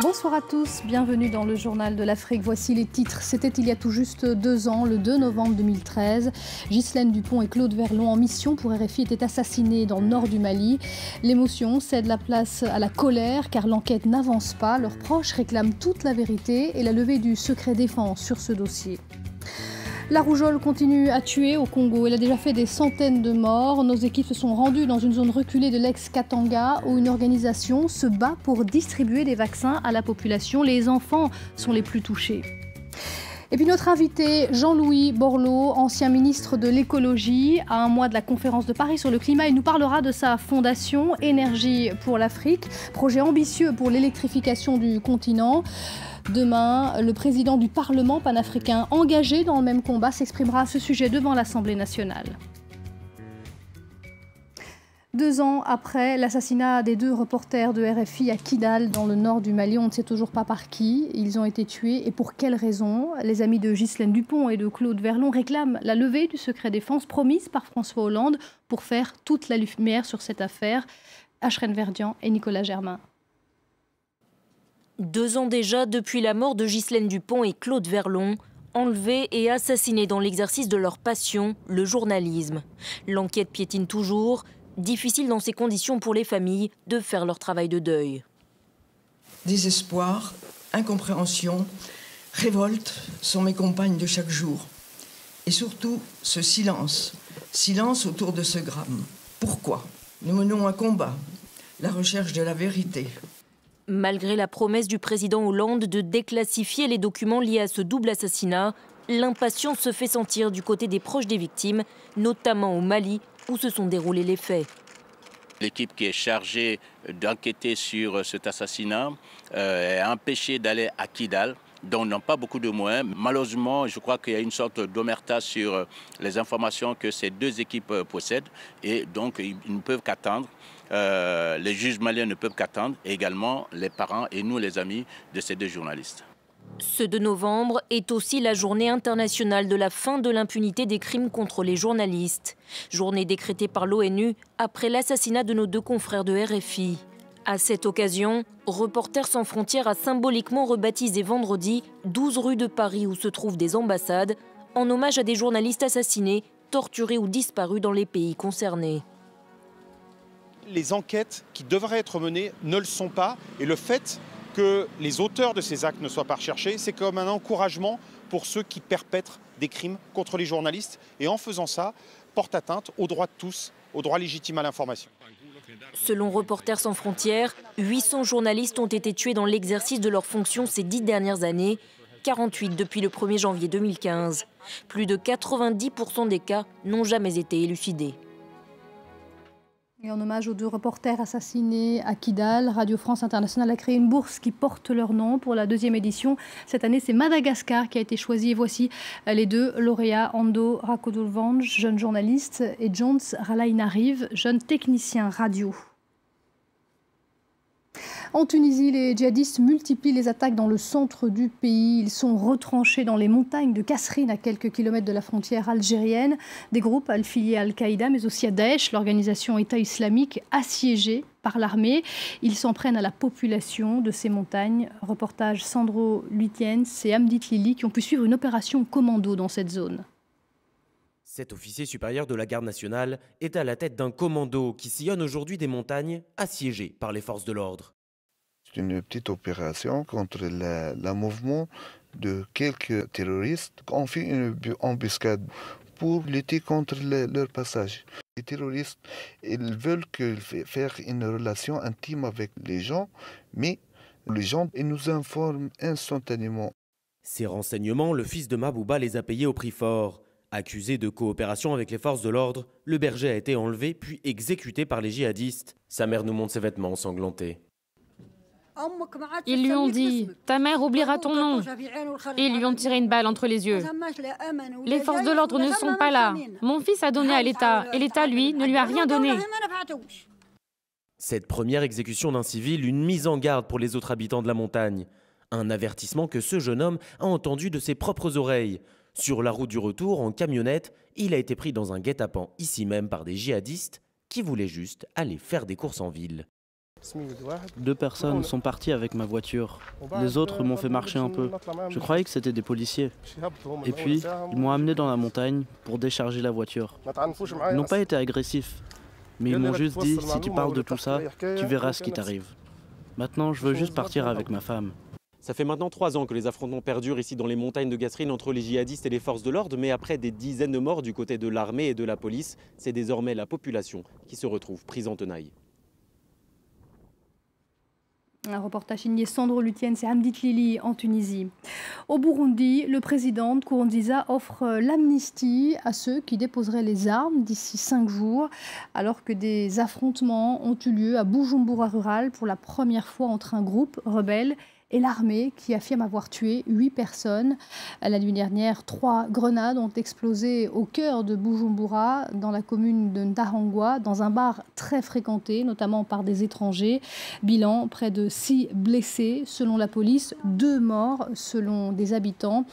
Bonsoir à tous, bienvenue dans le journal de l'Afrique. Voici les titres. C'était il y a tout juste 2 ans, le 2 novembre 2013. Ghislaine Dupont et Claude Verlon en mission pour RFI étaient assassinés dans le nord du Mali. L'émotion cède la place à la colère car l'enquête n'avance pas. Leurs proches réclament toute la vérité et la levée du secret défense sur ce dossier. La rougeole continue à tuer au Congo. Elle a déjà fait des centaines de morts. Nos équipes se sont rendues dans une zone reculée de l'ex-Katanga où une organisation se bat pour distribuer des vaccins à la population. Les enfants sont les plus touchés. Et puis notre invité, Jean-Louis Borloo, ancien ministre de l'écologie, à un mois de la conférence de Paris sur le climat, il nous parlera de sa fondation Énergie pour l'Afrique, projet ambitieux pour l'électrification du continent. Demain, le président du Parlement panafricain, engagé dans le même combat, s'exprimera à ce sujet devant l'Assemblée nationale. 2 ans après l'assassinat des 2 reporters de RFI à Kidal, dans le nord du Mali, on ne sait toujours pas par qui ils ont été tués et pour quelles raisons. Les amis de Ghislaine Dupont et de Claude Verlon réclament la levée du secret défense promise par François Hollande pour faire toute la lumière sur cette affaire. Ashrène Verdian et Nicolas Germain. 2 ans déjà depuis la mort de Ghislaine Dupont et Claude Verlon, enlevés et assassinés dans l'exercice de leur passion, le journalisme. L'enquête piétine toujours, difficile dans ces conditions pour les familles de faire leur travail de deuil. Désespoir, incompréhension, révolte sont mes compagnes de chaque jour. Et surtout, ce silence autour de ce drame. Pourquoi? Nous menons un combat, la recherche de la vérité. Malgré la promesse du président Hollande de déclassifier les documents liés à ce double assassinat, l'impatience se fait sentir du côté des proches des victimes, notamment au Mali, où se sont déroulés les faits. L'équipe qui est chargée d'enquêter sur cet assassinat est empêchée d'aller à Kidal, dont on n'a pas beaucoup de moyens. Malheureusement, je crois qu'il y a une sorte d'omerta sur les informations que ces 2 équipes possèdent et donc ils ne peuvent qu'attendre. Les juges maliens ne peuvent qu'attendre et également les parents et nous les amis de ces 2 journalistes. Ce 2 novembre est aussi la journée internationale de la fin de l'impunité des crimes contre les journalistes. Journée décrétée par l'ONU après l'assassinat de nos 2 confrères de RFI. À cette occasion, Reporters sans frontières a symboliquement rebaptisé vendredi 12 rues de Paris où se trouvent des ambassades, en hommage à des journalistes assassinés, torturés ou disparus dans les pays concernés. Les enquêtes qui devraient être menées ne le sont pas et le fait que les auteurs de ces actes ne soient pas recherchés, c'est comme un encouragement pour ceux qui perpètrent des crimes contre les journalistes et en faisant ça, portent atteinte aux droits de tous, au droit légitime à l'information. Selon Reporters sans frontières, 800 journalistes ont été tués dans l'exercice de leurs fonctions ces 10 dernières années, 48 depuis le 1er janvier 2015. Plus de 90% des cas n'ont jamais été élucidés. Et en hommage aux 2 reporters assassinés à Kidal, Radio France Internationale a créé une bourse qui porte leur nom pour la 2e édition. Cette année, c'est Madagascar qui a été choisi. Et voici les 2 lauréats, Ando Rakodolvange, jeune journaliste, et Jones Ralainarive, jeune technicien radio. En Tunisie, les djihadistes multiplient les attaques dans le centre du pays. Ils sont retranchés dans les montagnes de Kasserine, à quelques kilomètres de la frontière algérienne. Des groupes affiliés à Al-Qaïda, mais aussi à Daesh, l'organisation État islamique, assiégée par l'armée. Ils s'en prennent à la population de ces montagnes. Reportage Sandro Lutiens et Amdit Lili qui ont pu suivre une opération commando dans cette zone. Cet officier supérieur de la garde nationale est à la tête d'un commando qui sillonne aujourd'hui des montagnes assiégées par les forces de l'ordre. C'est une petite opération contre le mouvement de quelques terroristes. On fait une embuscade pour lutter contre leur passage. Les terroristes, ils veulent faire une relation intime avec les gens, mais les gens ils nous informent instantanément. Ces renseignements, le fils de Mabouba les a payés au prix fort. Accusé de coopération avec les forces de l'ordre, le berger a été enlevé puis exécuté par les djihadistes. Sa mère nous montre ses vêtements ensanglantés. Ils lui ont dit « Ta mère oubliera ton nom » et ils lui ont tiré une balle entre les yeux. Les forces de l'ordre ne sont pas là. Mon fils a donné à l'État et l'État, lui, ne lui a rien donné. Cette première exécution d'un civil, une mise en garde pour les autres habitants de la montagne. Un avertissement que ce jeune homme a entendu de ses propres oreilles. Sur la route du retour, en camionnette, il a été pris dans un guet-apens ici même par des djihadistes qui voulaient juste aller faire des courses en ville. 2 personnes sont parties avec ma voiture. Les autres m'ont fait marcher un peu. Je croyais que c'était des policiers. Et puis, ils m'ont amené dans la montagne pour décharger la voiture. Ils n'ont pas été agressifs, mais ils m'ont juste dit, si tu parles de tout ça, tu verras ce qui t'arrive. Maintenant, je veux juste partir avec ma femme. Ça fait maintenant 3 ans que les affrontements perdurent ici dans les montagnes de Gasserine entre les djihadistes et les forces de l'ordre, mais après des dizaines de morts du côté de l'armée et de la police, c'est désormais la population qui se retrouve prise en tenaille. Un reportage signé Sandro Lutienne, c'est Hamdit Lili en Tunisie. Au Burundi, le président Nkurunziza offre l'amnistie à ceux qui déposeraient les armes d'ici 5 jours, alors que des affrontements ont eu lieu à Bujumbura rural pour la première fois entre un groupe rebelle et l'armée qui affirme avoir tué 8 personnes. La nuit dernière, 3 grenades ont explosé au cœur de Bujumbura, dans la commune de Ntahangwa, dans un bar très fréquenté, notamment par des étrangers. Bilan, près de 6 blessés selon la police, 2 morts selon des habitants.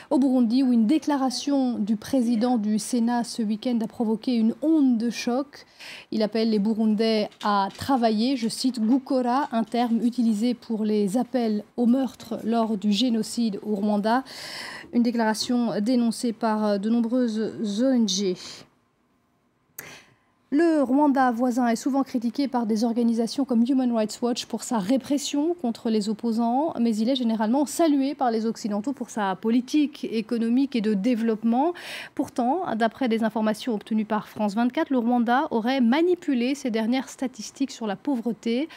Au Burundi, où une déclaration du président du Sénat ce week-end a provoqué une onde de choc. Il appelle les Burundais à travailler, je cite, Gukora, un terme utilisé pour les appels au meurtre lors du génocide au Rwanda. Une déclaration dénoncée par de nombreuses ONG. Le Rwanda voisin est souvent critiqué par des organisations comme Human Rights Watch pour sa répression contre les opposants, mais il est généralement salué par les Occidentaux pour sa politique économique et de développement. Pourtant, d'après des informations obtenues par France 24, le Rwanda aurait manipulé ces dernières statistiques sur la pauvreté.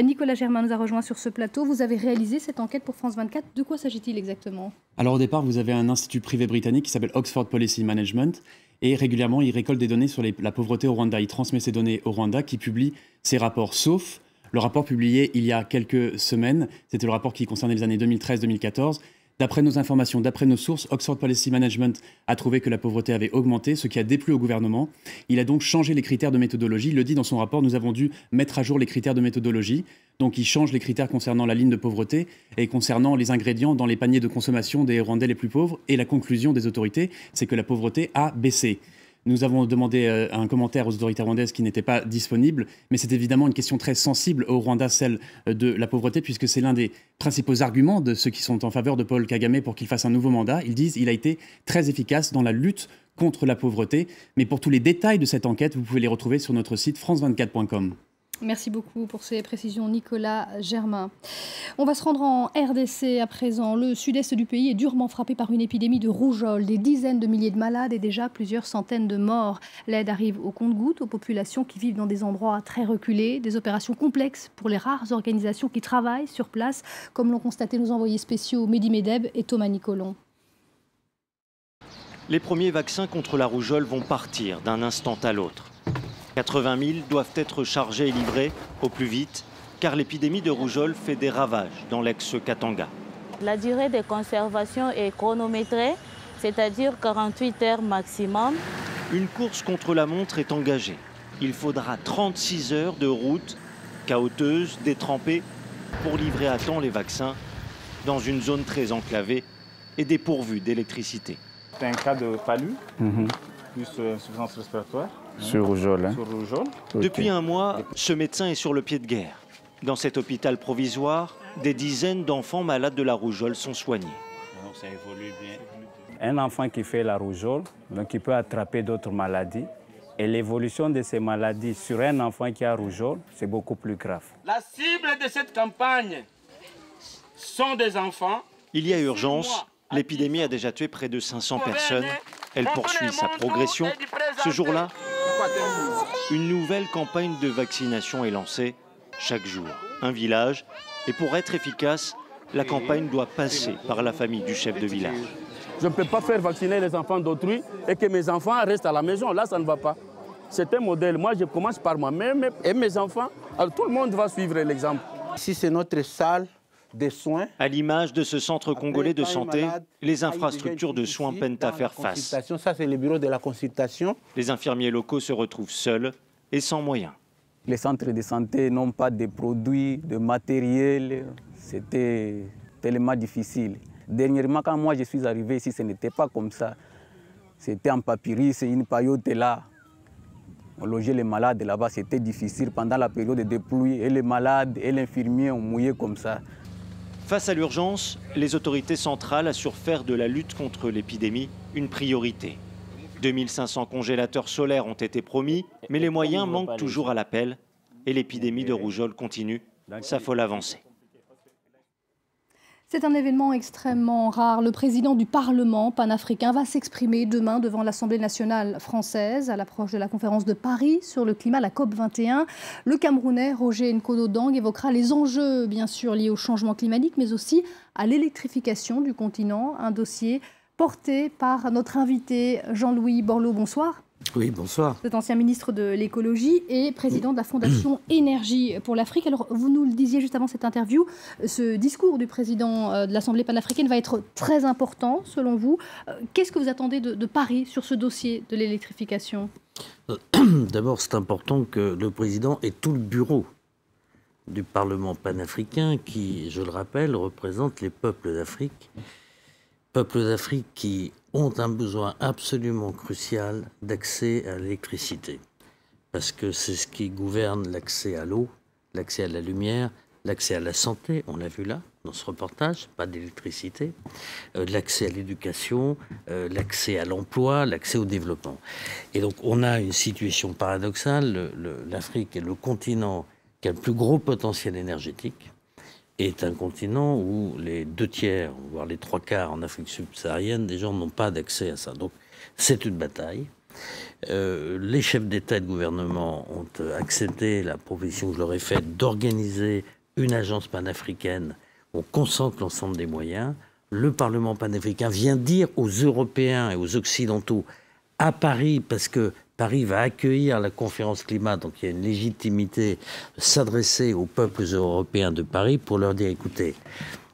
Nicolas Germain nous a rejoint sur ce plateau. Vous avez réalisé cette enquête pour France 24. De quoi s'agit-il exactement ? Alors au départ, vous avez un institut privé britannique qui s'appelle Oxford Policy Management. Et régulièrement, il récolte des données sur la pauvreté au Rwanda. Il transmet ces données au Rwanda qui publie ses rapports, sauf le rapport publié il y a quelques semaines. C'était le rapport qui concernait les années 2013-2014. D'après nos informations, d'après nos sources, Oxford Policy Management a trouvé que la pauvreté avait augmenté, ce qui a déplu au gouvernement. Il a donc changé les critères de méthodologie. Il le dit dans son rapport, nous avons dû mettre à jour les critères de méthodologie. Donc il change les critères concernant la ligne de pauvreté et concernant les ingrédients dans les paniers de consommation des Rwandais les plus pauvres. Et la conclusion des autorités, c'est que la pauvreté a baissé. Nous avons demandé un commentaire aux autorités rwandaises qui n'était pas disponible, mais c'est évidemment une question très sensible au Rwanda, celle de la pauvreté, puisque c'est l'un des principaux arguments de ceux qui sont en faveur de Paul Kagame pour qu'il fasse un nouveau mandat. Ils disent qu'il a été très efficace dans la lutte contre la pauvreté. Mais pour tous les détails de cette enquête, vous pouvez les retrouver sur notre site france24.com. Merci beaucoup pour ces précisions, Nicolas Germain. On va se rendre en RDC à présent. Le sud-est du pays est durement frappé par une épidémie de rougeole. Des dizaines de milliers de malades et déjà plusieurs centaines de morts. L'aide arrive au compte-gouttes aux populations qui vivent dans des endroits très reculés. Des opérations complexes pour les rares organisations qui travaillent sur place, comme l'ont constaté nos envoyés spéciaux Mehdi Medeb et Thomas Nicolon. Les premiers vaccins contre la rougeole vont partir d'un instant à l'autre. 80 000 doivent être chargés et livrés au plus vite, car l'épidémie de rougeole fait des ravages dans l'ex-Katanga. La durée de conservation est chronométrée, c'est-à-dire 48 heures maximum. Une course contre la montre est engagée. Il faudra 36 heures de route, cahoteuse, détrempée, pour livrer à temps les vaccins dans une zone très enclavée et dépourvue d'électricité. C'est un cas de palu, plus insuffisance respiratoire. Sur rougeole. Sur rougeole. Depuis un mois, ce médecin est sur le pied de guerre. Dans cet hôpital provisoire, des dizaines d'enfants malades de la rougeole sont soignés. Ça évolue bien. Un enfant qui fait la rougeole, donc il peut attraper d'autres maladies. Et l'évolution de ces maladies sur un enfant qui a rougeole, c'est beaucoup plus grave. La cible de cette campagne sont des enfants. Il y a urgence. L'épidémie a déjà tué près de 500 personnes. Elle poursuit sa progression. Ce jour-là, une nouvelle campagne de vaccination est lancée. Chaque jour, un village. Et pour être efficace, la campagne doit passer par la famille du chef de village. Je ne peux pas faire vacciner les enfants d'autrui et que mes enfants restent à la maison. Là, ça ne va pas. C'est un modèle. Moi, je commence par moi-même et mes enfants. Alors, tout le monde va suivre l'exemple. Ici, c'est notre salle des soins. À l'image de ce centre congolais de santé, les infrastructures de soins peinent à faire face. Ça, c'est le bureau de la consultation. Les infirmiers locaux se retrouvent seuls et sans moyens. Les centres de santé n'ont pas de produits, de matériel. C'était tellement difficile. Dernièrement, quand moi je suis arrivé ici, ce n'était pas comme ça. C'était en papyrus, une paillote là. Loger les malades là-bas, c'était difficile pendant la période des pluies. Et les malades et l'infirmier ont mouillé comme ça. Face à l'urgence, les autorités centrales assurent faire de la lutte contre l'épidémie une priorité. 2500 congélateurs solaires ont été promis, mais les moyens manquent toujours à l'appel et l'épidémie de rougeole continue sa folle avancée. C'est un événement extrêmement rare. Le président du Parlement panafricain va s'exprimer demain devant l'Assemblée nationale française à l'approche de la conférence de Paris sur le climat, la COP21. Le Camerounais Roger Nkodo Dang évoquera les enjeux, bien sûr, liés au changement climatique, mais aussi à l'électrification du continent. Un dossier porté par notre invité Jean-Louis Borloo. Bonsoir. Oui, bonsoir. Vous êtes ancien ministre de l'écologie et président de la Fondation Énergie pour l'Afrique. Alors, vous nous le disiez juste avant cette interview, ce discours du président de l'Assemblée panafricaine va être très important, selon vous. Qu'est-ce que vous attendez de Paris sur ce dossier de l'électrification? D'abord, c'est important que le président ait tout le bureau du Parlement panafricain qui, je le rappelle, représente les peuples d'Afrique. Peuples d'Afrique qui ont un besoin absolument crucial d'accès à l'électricité. Parce que c'est ce qui gouverne l'accès à l'eau, l'accès à la lumière, l'accès à la santé, on l'a vu là, dans ce reportage, pas d'électricité, l'accès à l'éducation, l'accès à l'emploi, l'accès au développement. Et donc on a une situation paradoxale, l'Afrique est le continent qui a le plus gros potentiel énergétique, est un continent où les 2/3, voire les 3/4 en Afrique subsaharienne, des gens n'ont pas d'accès à ça. Donc c'est une bataille. Les chefs d'État et de gouvernement ont accepté la proposition que je leur ai faite d'organiser une agence panafricaine où on concentre l'ensemble des moyens. Le Parlement panafricain vient dire aux Européens et aux Occidentaux à Paris, parce que Paris va accueillir la conférence climat, donc il y a une légitimité de s'adresser aux peuples européens de Paris pour leur dire, écoutez,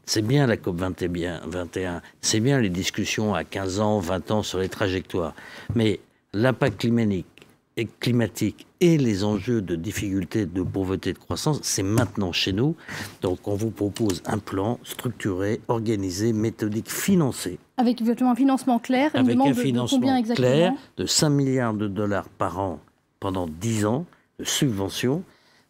c'est bien la COP 21, c'est bien les discussions à 15 ans, 20 ans sur les trajectoires, mais l'impact climatique et les enjeux de difficulté, de pauvreté, de croissance, c'est maintenant chez nous. Donc on vous propose un plan structuré, organisé, méthodique, financé. Avec un financement clair, avec un financement combien exactement clair de 5 milliards de dollars par an pendant 10 ans de subventions.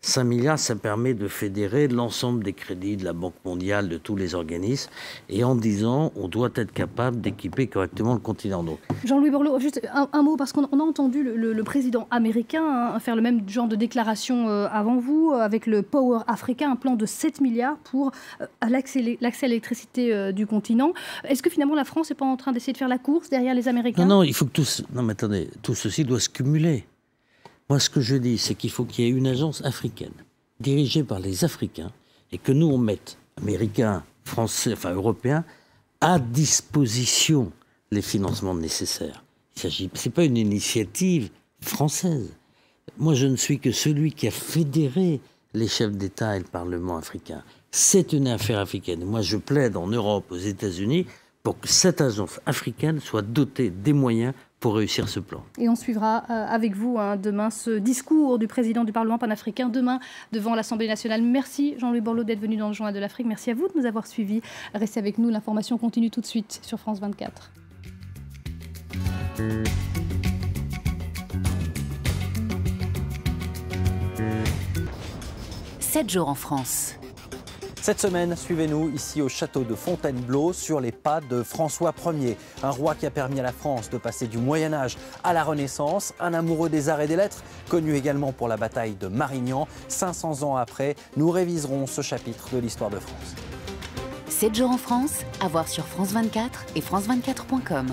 5 milliards, ça permet de fédérer l'ensemble des crédits de la Banque mondiale, de tous les organismes. Et en 10 ans, on doit être capable d'équiper correctement le continent. Jean-Louis Borloo, juste un mot, parce qu'on a entendu le président américain faire le même genre de déclaration avant vous, avec le Power Africa, un plan de 7 milliards pour l'accès à l'électricité du continent. Est-ce que finalement la France n'est pas en train d'essayer de faire la course derrière les Américains? Non, il faut que non, mais attendez, tout ceci doit se cumuler. Moi, ce que je dis, c'est qu'il faut qu'il y ait une agence africaine, dirigée par les Africains, et que nous, on mette, Américains, Français, enfin Européens, à disposition les financements nécessaires. Ce n'est pas une initiative française. Moi, je ne suis que celui qui a fédéré les chefs d'État et le Parlement africain. C'est une affaire africaine. Moi, je plaide en Europe, aux États-Unis, pour que cette agence africaine soit dotée des moyens pour réussir ce plan. Et on suivra avec vous demain ce discours du président du Parlement panafricain, demain devant l'Assemblée nationale. Merci Jean-Louis Borloo d'être venu dans le Journal de l'Afrique. Merci à vous de nous avoir suivis. Restez avec nous, l'information continue tout de suite sur France 24. 7 jours en France. Cette semaine, suivez-nous ici au château de Fontainebleau sur les pas de François Ier, un roi qui a permis à la France de passer du Moyen-Âge à la Renaissance, un amoureux des arts et des lettres, connu également pour la bataille de Marignan. 500 ans après, nous réviserons ce chapitre de l'histoire de France. 7 jours en France, à voir sur France 24 et France24.com.